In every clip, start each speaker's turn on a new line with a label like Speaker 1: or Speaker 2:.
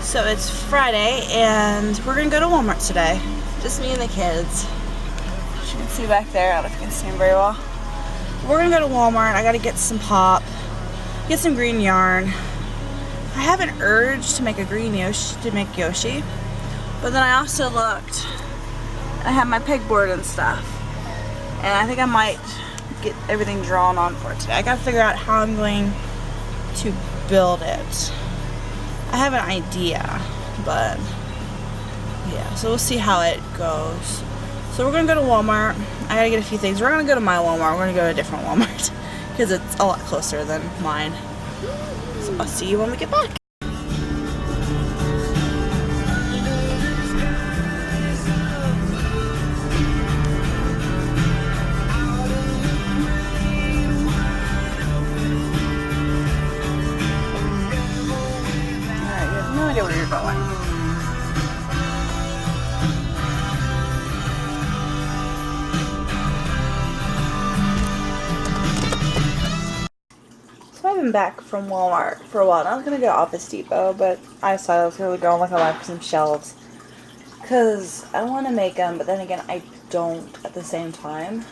Speaker 1: So it's Friday and we're gonna go to Walmart today. Just me and the kids. As you can see back there, I don't know if you can see them very well. We're gonna go to Walmart. I gotta get some pop, get some green yarn. I have an urge to make a green Yoshi, but then I also looked. I have my pegboard and stuff, and I think I might get everything drawn on for today. I gotta figure out how I'm going to build it. I have an idea, but yeah, so we'll see how it goes. So we're gonna go to Walmart. I gotta get a few things. We're gonna go to my Walmart. We're gonna go to a different Walmart because it's a lot closer than mine. So I'll see you when we get back. Where you're going. So I've been back from Walmart for a while. Now I was gonna go to Office Depot, but I decided I was gonna go on like a line for some shelves because I want to make them, but then again I don't at the same time.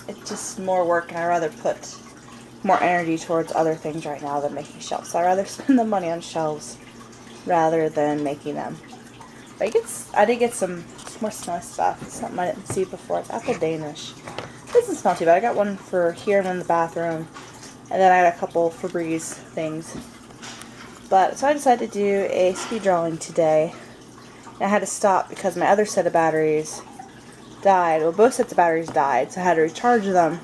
Speaker 1: It's just more work, and I rather put more energy towards other things right now than making shelves. So I'd rather spend the money on shelves rather than making them. But I did get some more smelly stuff. It's something I didn't see before. It's apple Danish. It doesn't smell too bad. I got one for here and in the bathroom, and then I got a couple Febreze things. But so I decided to do a speed drawing today. And I had to stop because my other set of batteries died. Well, both sets of batteries died, so I had to recharge them.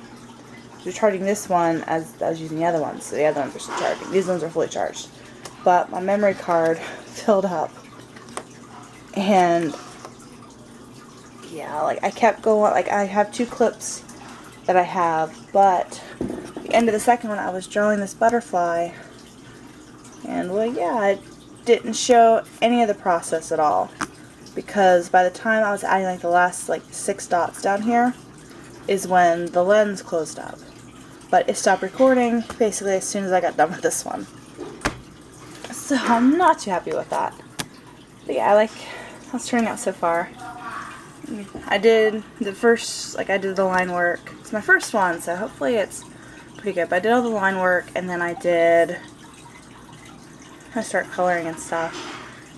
Speaker 1: Recharging this one as I was using the other ones, so the other ones are still charging. These ones are fully charged, but my memory card filled up, and yeah, like I kept going. Like I have two clips that I have, but at the end of the second one, I was drawing this butterfly, and well, yeah, it didn't show any of the process at all, because by the time I was adding like the last like 6 dots down here is when the lens closed up. But it stopped recording basically as soon as I got done with this one. So I'm not too happy with that. But yeah, I like how it's turning out so far. I did the first, I did the line work. It's my first one, so hopefully it's pretty good. But I did all the line work, and then I started coloring and stuff.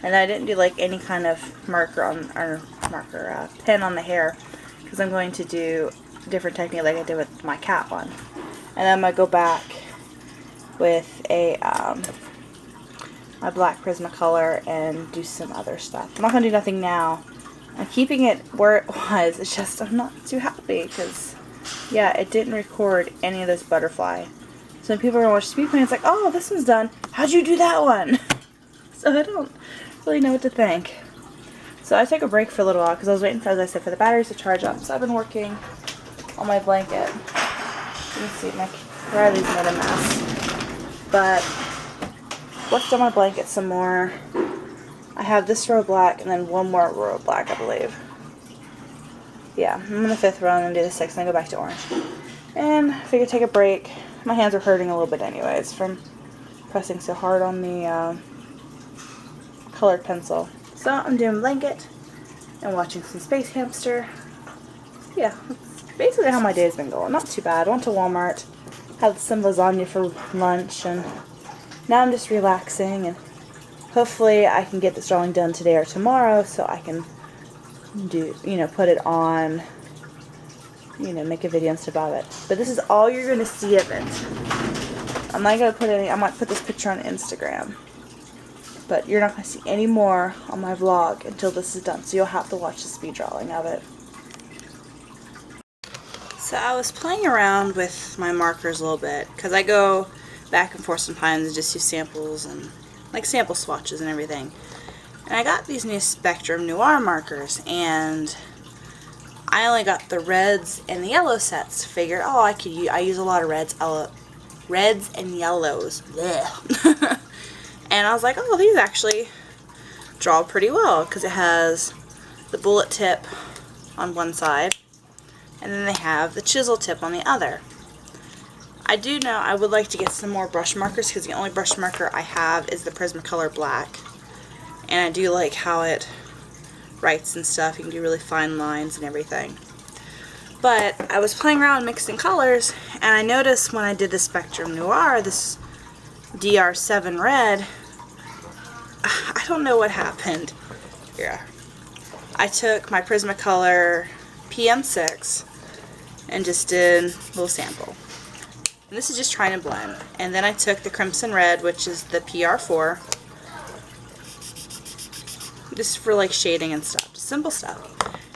Speaker 1: And I didn't do like any kind of pen on the hair, because I'm going to do a different technique like I did with my cat one. And then I'm going to go back with a my black Prismacolor and do some other stuff. I'm not going to do nothing now. I'm keeping it where it was. It's just I'm not too happy because, yeah, it didn't record any of this butterfly. So when people are going to watch speed paint, it's like, oh, this one's done. How'd you do that one? So I don't really know what to think. So I took a break for a little while because I was waiting for, as I said, for the batteries to charge up. So I've been working on my blanket. You can see my Riley's made a mess. But worked on my blanket some more. I have this row of black and then one more row of black, I believe. Yeah, I'm on the 5th row and then do the 6th and then go back to orange. And I figured take a break. My hands are hurting a little bit anyways from pressing so hard on the colored pencil. So I'm doing blanket and watching some Space Hamster. Yeah, that's basically how my day's been going. Not too bad. I went to Walmart, had some lasagna for lunch, and now I'm just relaxing, and hopefully I can get this drawing done today or tomorrow so I can do, put it on, make a video and stuff about it. But this is all you're going to see of it. I'm not going to put any, I might put this picture on Instagram. But you're not going to see any more on my vlog until this is done. So you'll have to watch the speed drawing of it. So I was playing around with my markers a little bit, because I go back and forth sometimes and just do samples and like sample swatches and everything. And I got these new Spectrum Noir markers, and I only got the reds and the yellow sets. Figured, oh, I use a lot of reds and yellows. Blech. And I was like, oh, these actually draw pretty well, because it has the bullet tip on one side, and then they have the chisel tip on the other. I do know I would like to get some more brush markers because the only brush marker I have is the Prismacolor black. And I do like how it writes and stuff. You can do really fine lines and everything. But I was playing around mixing colors, and I noticed when I did the Spectrum Noir, this DR7 red, I don't know what happened. Here. I took my Prismacolor PM6 and just did a little sample. And this is just trying to blend. And then I took the Crimson Red, which is the PR4, just for like shading and stuff, just simple stuff.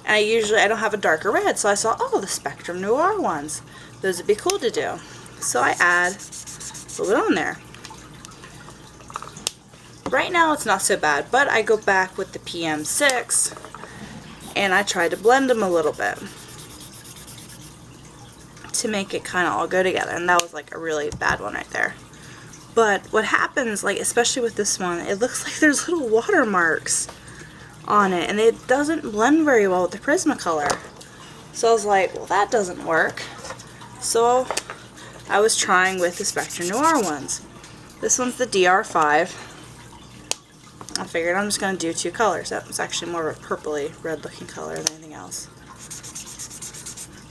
Speaker 1: And I don't have a darker red, so I saw, oh, the Spectrum Noir ones. Those would be cool to do. So I add a little bit on there. Right now it's not so bad, but I go back with the PM6 and I try to blend them a little bit to make it kind of all go together, and that was like a really bad one right there. But what happens, like especially with this one, it looks like there's little watermarks on it, and it doesn't blend very well with the Prismacolor. So I was like, well, that doesn't work. So I was trying with the Spectrum Noir ones. This one's the DR5. I figured I'm just going to do two colors. That was actually more of a purpley red looking color than anything else.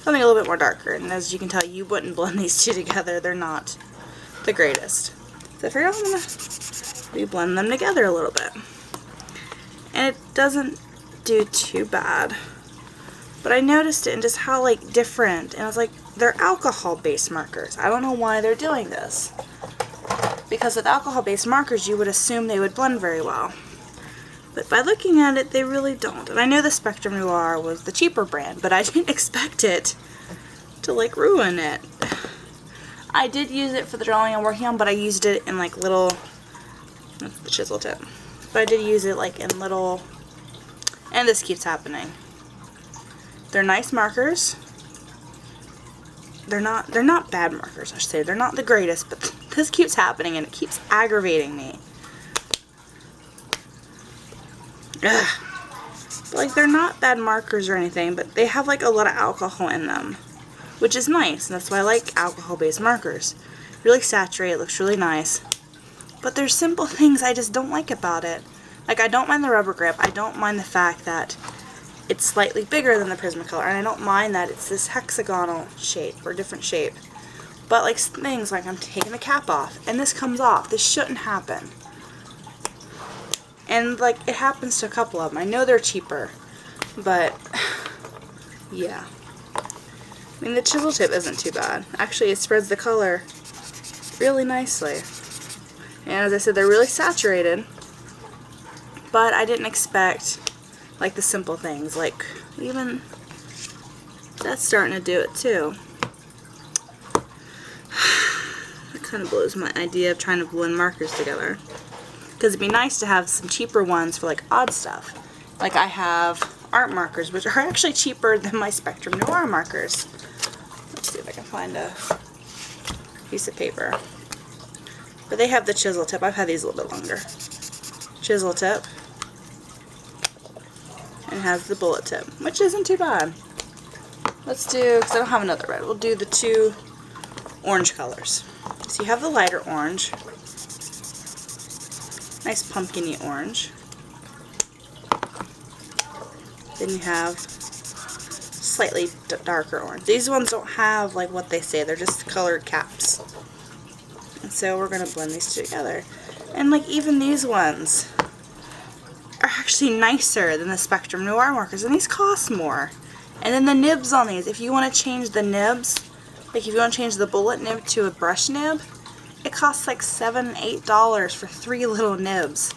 Speaker 1: Something a little bit more darker, and as you can tell, you wouldn't blend these two together. They're not the greatest. So I figured I'm going to blend them together a little bit. And it doesn't do too bad. But I noticed it and just how like different, and I was like, they're alcohol-based markers. I don't know why they're doing this. Because with alcohol-based markers, you would assume they would blend very well. But by looking at it, they really don't. And I know the Spectrum Noir was the cheaper brand, but I didn't expect it to like ruin it. I did use it for the drawing I'm working on, but I used it in like little, that's the chisel tip. But I did use it like in little, and this keeps happening. They're nice markers. They're not bad markers, I should say. They're not the greatest, but this keeps happening and it keeps aggravating me. Ugh. But like, they're not bad markers or anything, but they have like a lot of alcohol in them, which is nice, and that's why I like alcohol-based markers. Really saturate, it looks really nice. But there's simple things I just don't like about it. Like, I don't mind the rubber grip. I don't mind the fact that it's slightly bigger than the Prismacolor, and I don't mind that it's this hexagonal shape or different shape. But like things like I'm taking the cap off and this comes off. This shouldn't happen. And like it happens to a couple of them. I know they're cheaper, but yeah. I mean, the chisel tip isn't too bad. Actually, it spreads the color really nicely. And as I said, they're really saturated, but I didn't expect like the simple things, like even that's starting to do it too. That kind of blows my idea of trying to blend markers together, because it'd be nice to have some cheaper ones for like odd stuff. Like I have art markers, which are actually cheaper than my Spectrum Noir markers. Let's see if I can find a piece of paper. But they have the chisel tip. I've had these a little bit longer. Chisel tip. And has the bullet tip, which isn't too bad. Let's do, because I don't have another red, we'll do the two orange colors. So you have the lighter orange. Nice pumpkin-y orange. Then you have slightly darker orange. These ones don't have like what they say, they're just colored caps. And so we're going to blend these two together. And like even these ones are actually nicer than the Spectrum Noir markers, and these cost more. And then the nibs on these, if you want to change the nibs, like if you want to change the bullet nib to a brush nib, it costs like $7, $8 for 3 little nibs.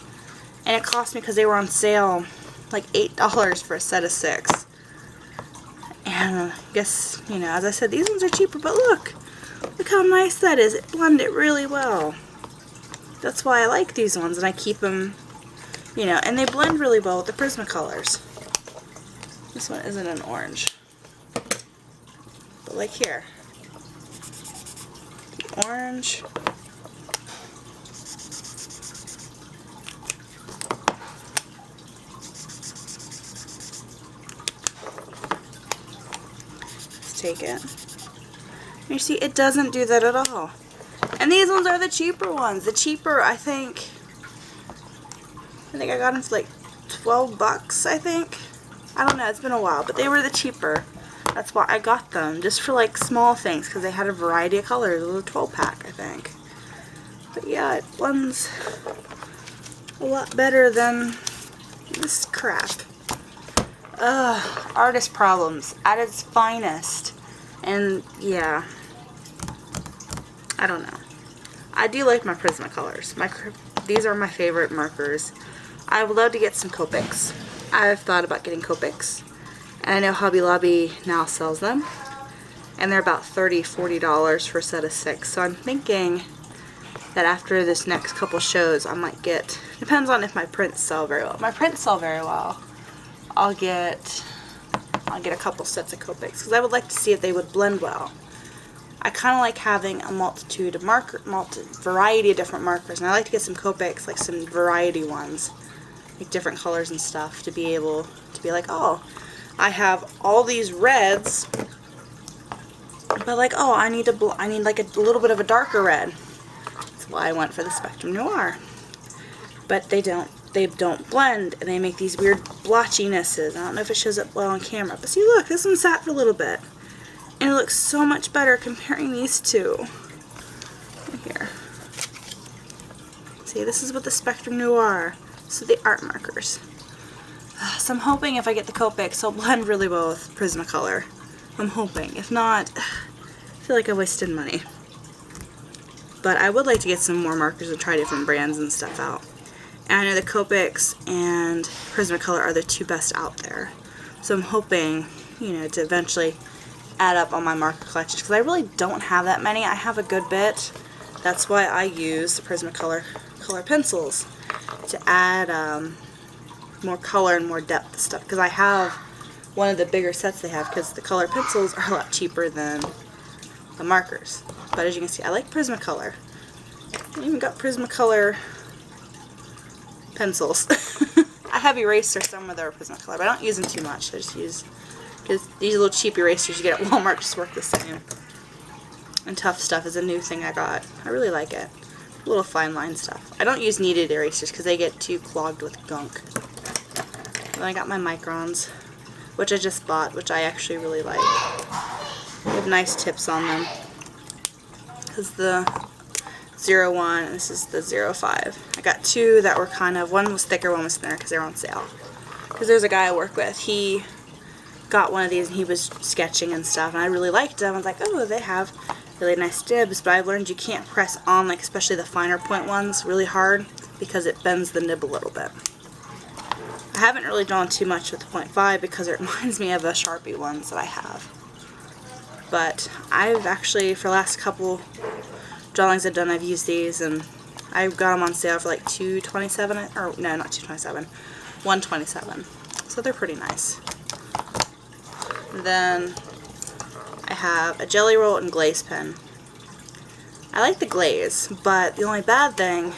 Speaker 1: And it cost me, because they were on sale, like $8 for a set of 6. And I guess, you know, as I said, these ones are cheaper, but look how nice that is. It blended really well. That's why I like these ones, and I keep them, you know, and they blend really well with the Prismacolors. This one isn't an orange, but like here, the orange, let's take it, You see, it doesn't do that at all. And these ones are the cheaper ones. The cheaper, I think I got them for like 12 bucks, I think. I don't know, it's been a while, but they were the cheaper. That's why I got them, just for like small things, because they had a variety of colors. It was a 12 pack, I think. But yeah, it blends a lot better than this crap. Artist Problems at its finest. And yeah, I don't know. I do like my Prismacolors. These are my favorite markers. I would love to get some Copics. I've thought about getting Copics. And I know Hobby Lobby now sells them. And they're about $30, $40 for a set of 6. So I'm thinking that after this next couple shows, I might get, depends on if my prints sell very well. If my prints sell very well, I'll get a couple sets of Copics, because I would like to see if they would blend well. I kind of like having a multitude of variety of different markers, and I like to get some Copics, like some variety ones, like different colors and stuff, to be able to be like, oh, I have all these reds, but like, oh, I need like a little bit of a darker red. That's why I went for the Spectrum Noir. But they don't blend, and they make these weird blotchinesses. I don't know if it shows up well on camera, but see, look, this one sat for a little bit, and it looks so much better comparing these two. Here, see, this is what the Spectrum Noir. So the art markers. So I'm hoping if I get the Copics, they'll blend really well with Prismacolor. I'm hoping. If not, I feel like I wasted money. But I would like to get some more markers and try different brands and stuff out. And I know the Copics and Prismacolor are the two best out there. So I'm hoping, you know, to eventually add up on my marker collections, because I really don't have that many. I have a good bit. That's why I use the Prismacolor color pencils, to add more color and more depth stuff, because I have one of the bigger sets they have, because the color pencils are a lot cheaper than the markers. But as you can see, I like Prismacolor. I even got Prismacolor pencils. I have erasers, some of their Prismacolor, but I don't use them too much. I just use, because these little cheap erasers you get at Walmart just work the same. And Tough Stuff is a new thing I got. I really like it. Little fine line stuff. I don't use kneaded erasers because they get too clogged with gunk. Then I got my Microns, which I just bought, which I actually really like. They have nice tips on them. This is the 01 and this is the 05. I got two that were kind of, one was thicker, one was thinner, because they were on sale. Because there's a guy I work with, he got one of these and he was sketching and stuff, and I really liked them. I was like, oh, they have really nice dibs, but I've learned you can't press on, like especially the finer point ones, really hard, because it bends the nib a little bit. I haven't really drawn too much with the 0.5 because it reminds me of the Sharpie ones that I have. But I've actually, for the last couple drawings I've done, I've used these, and I got them on sale for like $2.27, or no, not $2.27, $1.27. So they're pretty nice. And then I have a Jelly Roll and glaze pen. I like the glaze, but the only bad thing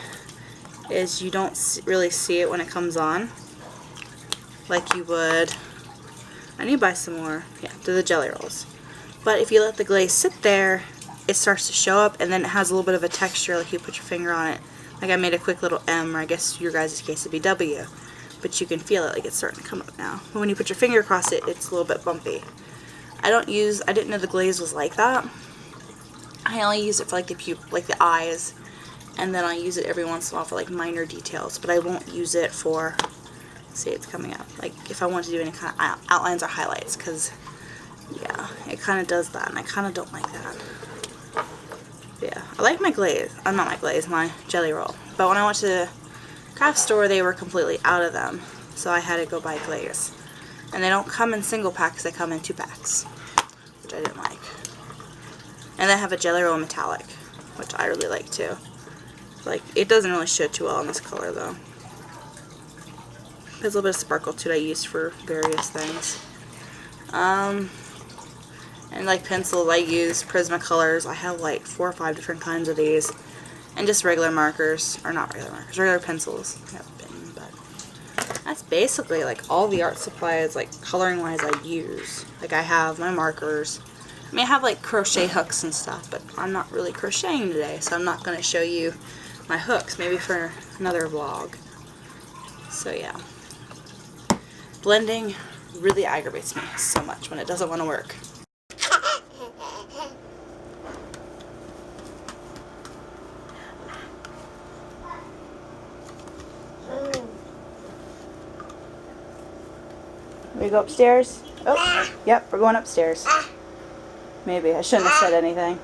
Speaker 1: is you don't really see it when it comes on, like you would. I need to buy some more. Yeah, they're the Jelly Rolls. But if you let the glaze sit there, it starts to show up, and then it has a little bit of a texture, like you put your finger on it. Like I made a quick little M, or I guess your guys' case would be W, but you can feel it, like it's starting to come up now. But when you put your finger across it, it's a little bit bumpy. I didn't know the glaze was like that. I only use it for like the eyes, and then I use it every once in a while for like minor details, but I won't use it for, see, it's coming up, like if I want to do any kind of outlines or highlights, because yeah, it kind of does that, and I kind of don't like that. Yeah, I like my glaze, not my glaze, my Jelly Roll, but when I went to the craft store, they were completely out of them, so I had to go buy glaze. And they don't come in single packs, they come in 2 packs, which I didn't like. And they have a Jelly Roll metallic, which I really like too. Like, it doesn't really show too well in this color though. There's a little bit of sparkle to it I used for various things. And like pencils, I use Prismacolors. I have like 4 or 5 different kinds of these. And just regular markers, or not regular markers, regular pencils. But that's basically like all the art supplies, like coloring wise, I use. Like I have my markers, I mean, I have like crochet hooks and stuff, but I'm not really crocheting today, so I'm not going to show you my hooks. Maybe for another vlog. So yeah. Blending really aggravates me so much when it doesn't want to work. We go upstairs? Oh, yep, we're going upstairs. Maybe I shouldn't have said anything.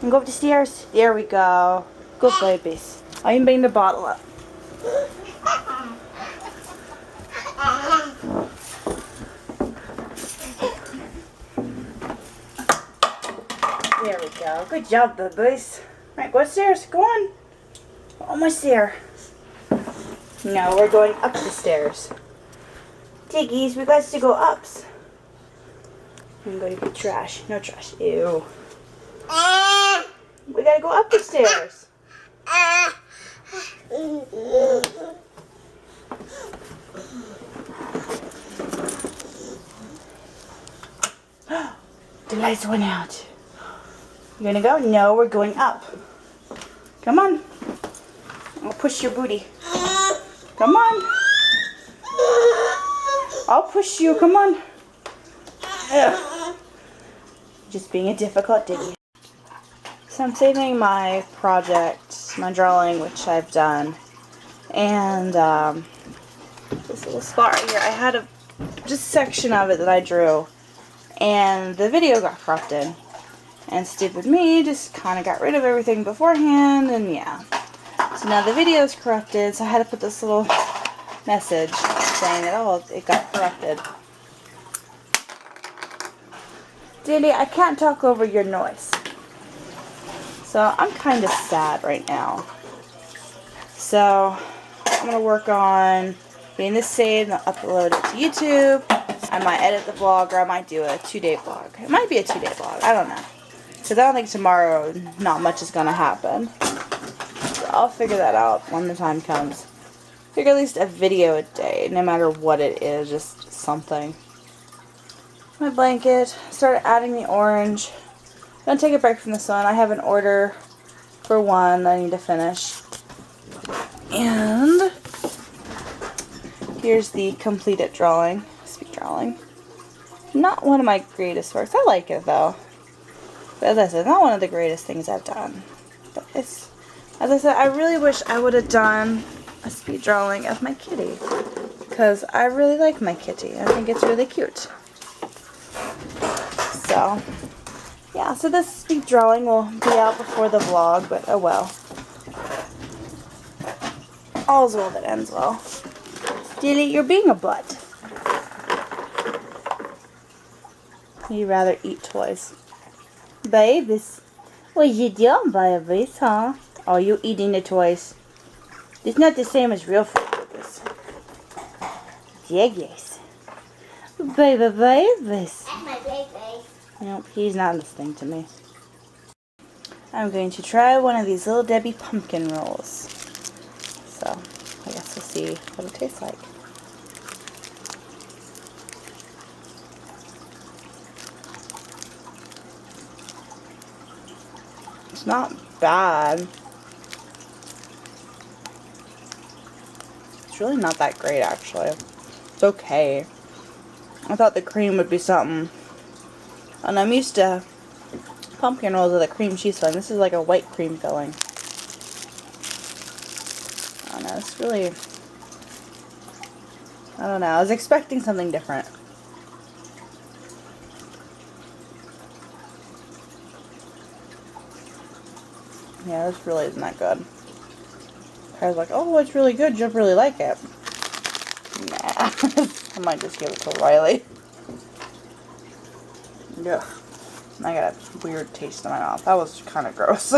Speaker 1: And go up the stairs. There we go. Good babies. I can bring the bottle up. There we go. Good job, babies. Right, go upstairs. Go on. We're almost there. No, we're going up the stairs. Tiggies, we got to go ups. I'm going to get trash. No trash. Ew. We gotta go up the stairs. The lights went out. You gonna go? No, we're going up. Come on. I'll push your booty. Come on. I'll push you. Come on. Ugh. Just being a difficult diggy. So I'm saving my project, my drawing, which I've done. And this little spot right here, I had a just section of it that I drew. And the video got corrupted. And stupid me just kind of got rid of everything beforehand, and yeah. So now the video is corrupted, so I had to put this little message saying that, oh, it got corrupted. Dilly, I can't talk over your noise. So I'm kind of sad right now. So I'm going to work on getting this saved and upload it to YouTube. I might edit the vlog, or I might do a 2-day vlog. It might be a 2-day vlog. I don't know. Because I don't think tomorrow not much is going to happen. So I'll figure that out when the time comes. Figure at least a video a day, no matter what it is, just something. My blanket. Started adding the orange. I'm going to take a break from the sun. I have an order for one that I need to finish. And here's the completed drawing. Speed drawing. Not one of my greatest works. I like it though. But as I said, not one of the greatest things I've done. But it's, as I said, I really wish I would have done a speed drawing of my kitty. Because I really like my kitty. I think it's really cute. So, yeah, so this speed drawing will be out before the vlog, but oh well. All's well that ends well. Dilly, you're being a butt. You'd rather eat toys. Babies. What you doing, babies, huh? Oh, you eating the toys. It's not the same as real food, babies. Yes. Babies. My baby. Nope, he's not listening to me. I'm going to try one of these Little Debbie pumpkin rolls. So, I guess we'll see what it tastes like. It's not bad. It's really not that great, actually. It's okay. I thought the cream would be something. And I'm used to pumpkin rolls with a cream cheese filling. This is like a white cream filling. I don't know. It's really... I don't know. I was expecting something different. Yeah, this really isn't that good. I was like, oh, it's really good. You'll really like it. Nah. I might just give it to Riley. Ugh. I got a weird taste in my mouth. That was kind of gross.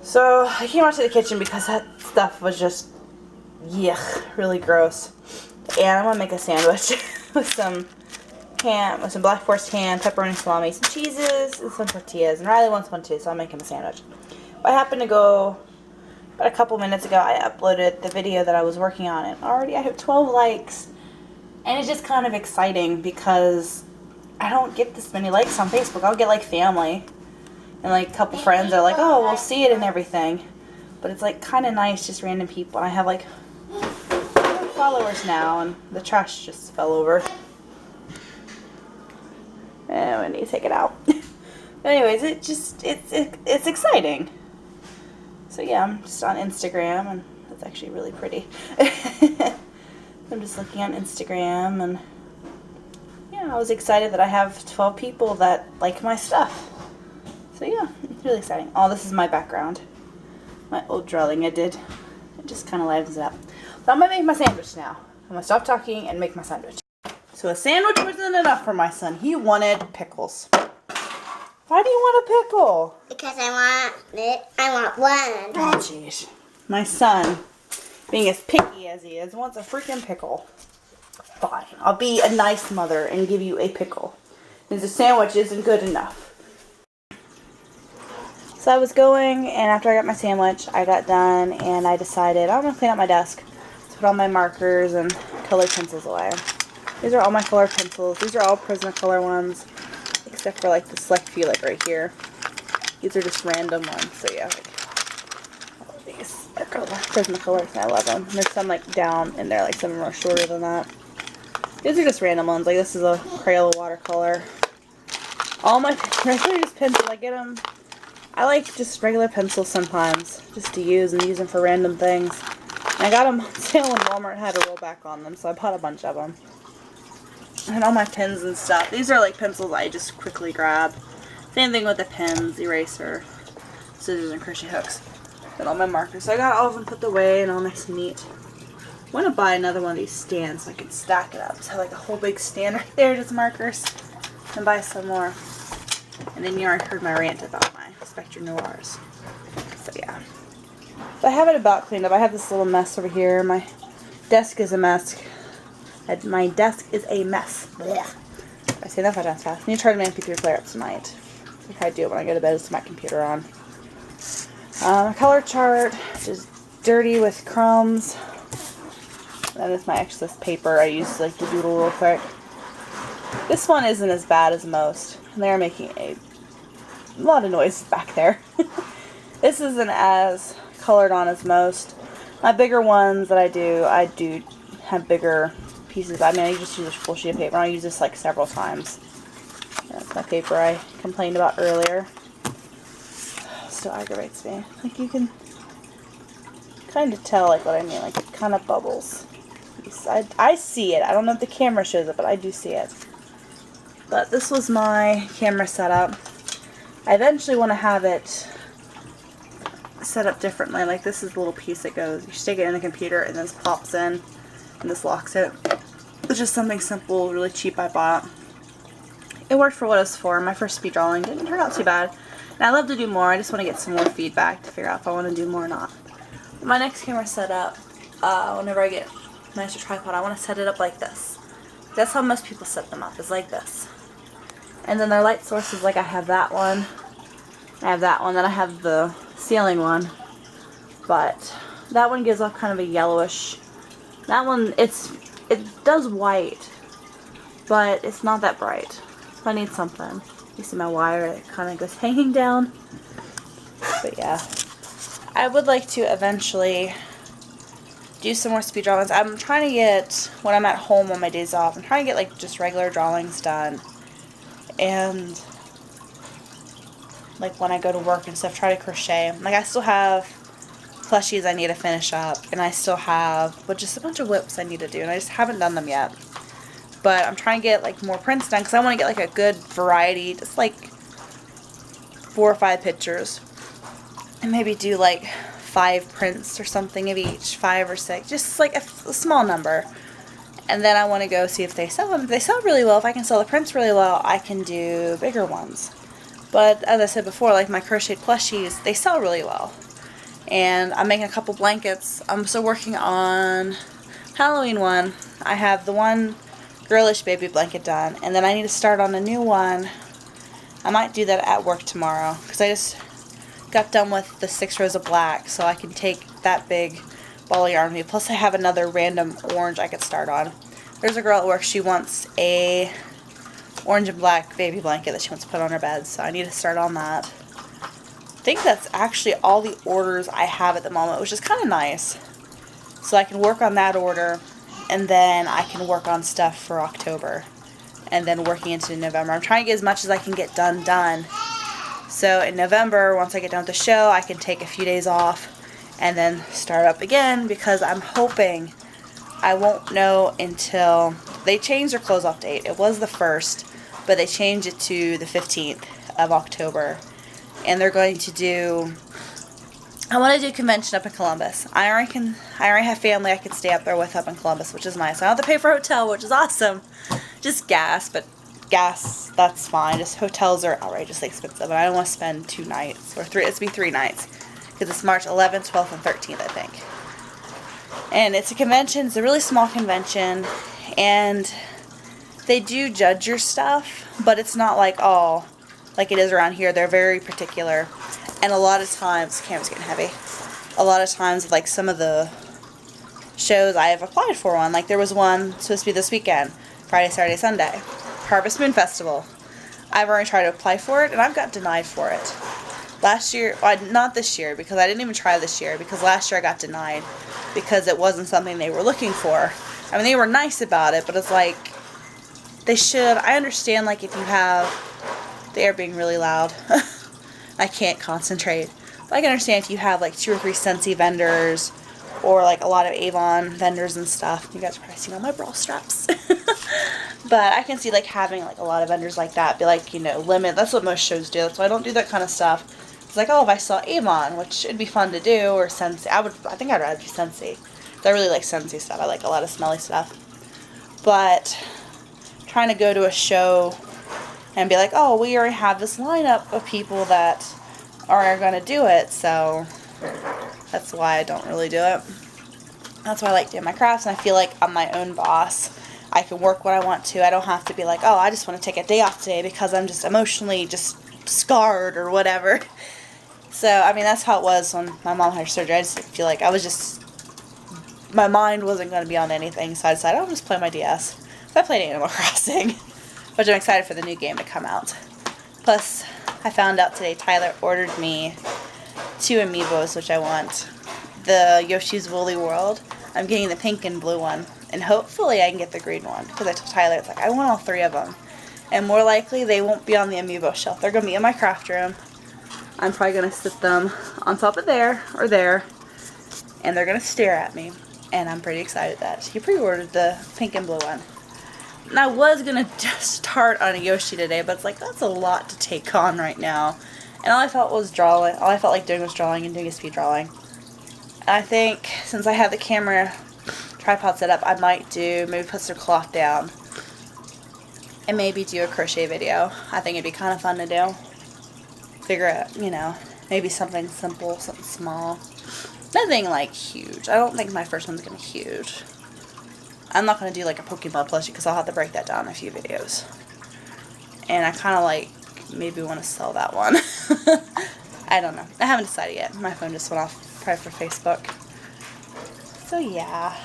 Speaker 1: So, I came out to the kitchen because that stuff was just, yuck, really gross. And I'm going to make a sandwich with some ham, with some black forest ham, pepperoni salami, some cheeses, and some tortillas. And Riley wants one too, so I'll make him a sandwich. But I happened to go, about a couple minutes ago, I uploaded the video that I was working on, and already I have 12 likes. And it's just kind of exciting because I don't get this many likes on Facebook. I'll get like family and like a couple friends are like, oh, we'll see it and everything. But it's like kind of nice, just random people. And I have like followers now, and the trash just fell over. And I need to take it out. But anyways, it's exciting. So yeah, I'm just on Instagram, and it's actually really pretty. I'm just looking on Instagram, and yeah, I was excited that I have 12 people that like my stuff. So yeah, it's really exciting. Oh, this is my background. My old drawing I did. It just kind of livens it up. So I'm going to make my sandwich now. I'm going to stop talking and make my sandwich. So a sandwich wasn't enough for my son. He wanted pickles. Why do you want a pickle?
Speaker 2: Because I want it. I want one.
Speaker 1: Oh, jeez. My son, being as picky as he is, wants a freaking pickle. Fine. I'll be a nice mother and give you a pickle. Because the sandwich isn't good enough. So I was going, and after I got my sandwich, I got done, and I decided I'm going to clean up my desk. To put all my markers and colored pencils away. These are all my colored pencils. These are all Prismacolor ones, except for like the select few like right here. These are just random ones. So yeah, like all of these are Prismacolors, and I love them. And there's some like down in there, like some of them are shorter than that. These are just random ones. Like this is a Crayola watercolor. All my regular just pencils, I get them. I like just regular pencils sometimes, just to use and use them for random things. And I got them on sale when Walmart had a rollback on them, so I bought a bunch of them. And all my pens and stuff. These are like pencils I just quickly grab. Same thing with the pens, eraser, scissors, and crochet hooks. And all my markers. So I got all of them put away and all nice and neat. I want to buy another one of these stands so I can stack it up. Just have like a whole big stand right there, just markers. And buy some more. And then you already heard my rant about my Spectre Noirs. So yeah. So I have it about cleaned up. I have this little mess over here. My desk is a mess. My desk is a mess. Blech. I say that 5 times fast. I need to try to my MP3 player up tonight. I try to do it when I go to bed with my computer on. A color chart, just dirty with crumbs. That is my excess paper I use like to doodle real quick. This one isn't as bad as most. They're making a lot of noise back there. This isn't as colored on as most. My bigger ones that I do have bigger pieces. I mean, I just use a full sheet of paper. I use this like several times. That's my paper I complained about earlier. Still aggravates me. Like you can kind of tell like what I mean. Like it kind of bubbles. I see it. I don't know if the camera shows it, but I do see it. But this was my camera setup. I eventually want to have it set up differently. Like this is the little piece that goes, you stick it in the computer and this pops in and this locks it. It's just something simple, really cheap I bought. It worked for what it was for. My first speed drawing didn't turn out too bad. And I love to do more. I just want to get some more feedback to figure out if I want to do more or not. My next camera setup, whenever I get a nicer tripod, I want to set it up like this. That's how most people set them up, is like this. And then their light sources, like I have that one. I have that one. Then I have the ceiling one. But that one gives off kind of a yellowish. That one, it does white, but it's not that bright. So I need something. You see my wire that kind of goes hanging down. But yeah, I would like to eventually do some more speed drawings. I'm trying to get, when I'm at home on my days off, I'm trying to get like just regular drawings done. And like when I go to work and stuff, try to crochet. Like I still have plushies I need to finish up, and I still have just a bunch of whips I need to do, and I just haven't done them yet. But I'm trying to get like more prints done because I want to get like a good variety, just like 4 or 5 pictures, and maybe do like 5 prints or something of each, 5 or 6, just like a small number. And then I want to go see if they sell them. If they sell really well, if I can sell the prints really well, I can do bigger ones. But as I said before, like my crocheted plushies, they sell really well. And I'm making a couple blankets. I'm still working on Halloween one. I have the one girlish baby blanket done, and then I need to start on a new one. I might do that at work tomorrow because I just got done with the 6 rows of black, so I can take that big ball of yarn with me. Plus I have another random orange I could start on. There's a girl at work, she wants a orange and black baby blanket that she wants to put on her bed, so I need to start on that. I think that's actually all the orders I have at the moment, which is kind of nice. So I can work on that order, and then I can work on stuff for October, and then working into November. I'm trying to get as much as I can get done. So in November, once I get done with the show, I can take a few days off and then start up again, because I'm hoping I won't know until they change their close off date. It was the 1st, but they changed it to the 15th of October. And they're going to do, I want to do a convention up in Columbus. I already have family I can stay up there with up in Columbus, which is nice. I don't have to pay for a hotel, which is awesome. Just gas, but gas, that's fine. Just hotels are outrageously expensive, and I don't want to spend 2 nights, or 3, it's be 3 nights. Because it's March 11th, 12th, and 13th, I think. And it's a convention, it's a really small convention, and they do judge your stuff, but it's not like all like it is around here. They're very particular, and a lot of times, camera's getting heavy, a lot of times, like some of the shows I have applied for one, like there was one supposed to be this weekend, Friday, Saturday, Sunday, Harvest Moon Festival. I've already tried to apply for it, and I've got denied for it. Last year, well, not this year, because I didn't even try this year, because last year I got denied because it wasn't something they were looking for. I mean, they were nice about it, but it's like, they should, I understand, like, if you have, they are being really loud. I can't concentrate. But I can understand if you have, like, 2 or 3 Scentsy vendors, or, like, a lot of Avon vendors and stuff. You guys are probably seeing all my bra straps. But I can see, like, having, like, a lot of vendors like that be, like, you know, limit. That's what most shows do. That's why I don't do that kind of stuff. It's like, oh, if I saw Avon, which it'd be fun to do, or Scentsy, I think I'd rather do Scentsy. I really like Scentsy stuff. I like a lot of smelly stuff. But trying to go to a show and be like, oh, we already have this lineup of people that are going to do it, so that's why I don't really do it. That's why I like doing my crafts, and I feel like I'm my own boss. I can work what I want to. I don't have to be like, oh, I just want to take a day off today because I'm just emotionally just scarred or whatever. So, I mean, that's how it was when my mom had her surgery. I just feel like I was just, my mind wasn't going to be on anything, so I decided I'll just play my DS. So I played Animal Crossing, which I'm excited for the new game to come out. Plus, I found out today Tyler ordered me 2 amiibos, which I want. The Yoshi's Woolly World. I'm getting the pink and blue one, and hopefully I can get the green one, because I told Tyler, it's like, I want all 3 of them. And more likely, they won't be on the amiibo shelf. They're going to be in my craft room. I'm probably going to sit them on top of there, or there, and they're going to stare at me. And I'm pretty excited that he pre-ordered the pink and blue one. And I was going to just start on a Yoshi today, but it's like, that's a lot to take on right now. And all I felt was drawing. All I felt like doing was drawing and doing a speed drawing. And I think, since I have the camera tripod set up, I might do, maybe put some cloth down. And maybe do a crochet video. I think it'd be kind of fun to do. Figure out, you know, maybe something simple, something small. Nothing, like, huge. I don't think my first one's going to be huge. I'm not going to do, like, a Pokemon plushie because I'll have to break that down in a few videos. And I kind of, like, maybe want to sell that one. I don't know. I haven't decided yet. My phone just went off probably for Facebook. So, yeah.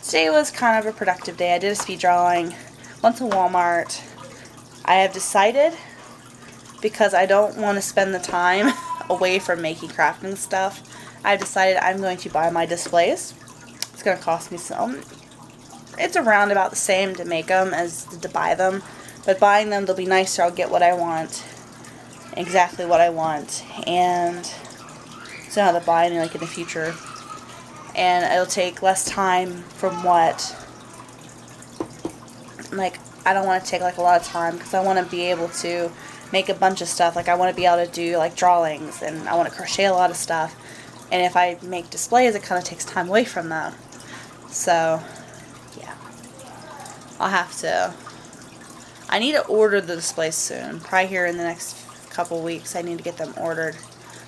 Speaker 1: Today was kind of a productive day. I did a speed drawing. Went to Walmart. I have decided, because I don't want to spend the time away from making crafting stuff, I've decided I'm going to buy my displays. It's going to cost me some. It's around about the same to make them as to buy them. But buying them, they'll be nicer. I'll get what I want. Exactly what I want. And so I don't have to buy any, like, in the future. And it'll take less time from what, like, I don't want to take, like, a lot of time, because I want to be able to make a bunch of stuff. Like, I want to be able to do, like, drawings, and I want to crochet a lot of stuff. And if I make displays, it kind of takes time away from that. So, yeah. I'll have to, I need to order the displays soon. Probably here in the next couple weeks, I need to get them ordered.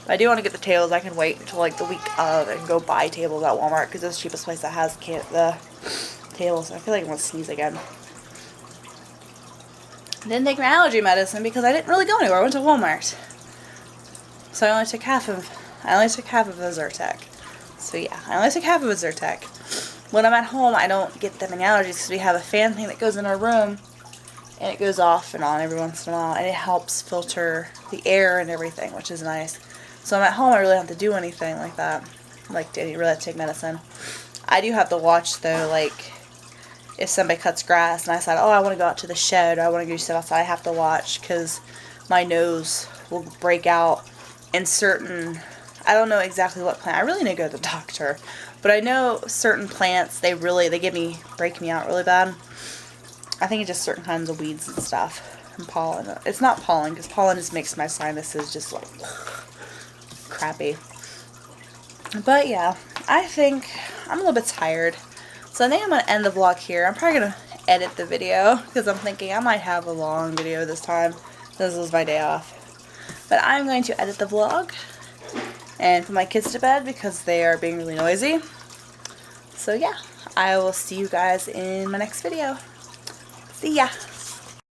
Speaker 1: But I do want to get the tables. I can wait until, like, the week of and go buy tables at Walmart, because it's the cheapest place that has the tables. I feel like I want to sneeze again. Didn't take my allergy medicine because I didn't really go anywhere. I went to Walmart. So I only took half of the Zyrtec. So yeah, I only took half of a Zyrtec. When I'm at home, I don't get that many allergies because we have a fan thing that goes in our room. and it goes off and on every once in a while, and it helps filter the air and everything, which is nice. So I'm at home, I really don't have to do anything like that, like to really take medicine. I do have to watch though, like if somebody cuts grass and I decide, oh, I want to go out to the shed, or I want to go sit outside, I have to watch, because my nose will break out in certain, I don't know exactly what plant, I really need to go to the doctor, but I know certain plants, they break me out really bad. I think it's just certain kinds of weeds and stuff, and pollen. It's not pollen, because pollen just makes my sinuses just like crappy. But yeah, I think I'm a little bit tired, so I think I'm going to end the vlog here. I'm probably going to edit the video, because I'm thinking I might have a long video this time. This was my day off. But I'm going to edit the vlog and put my kids to bed because they are being really noisy. So yeah, I will see you guys in my next video. See ya!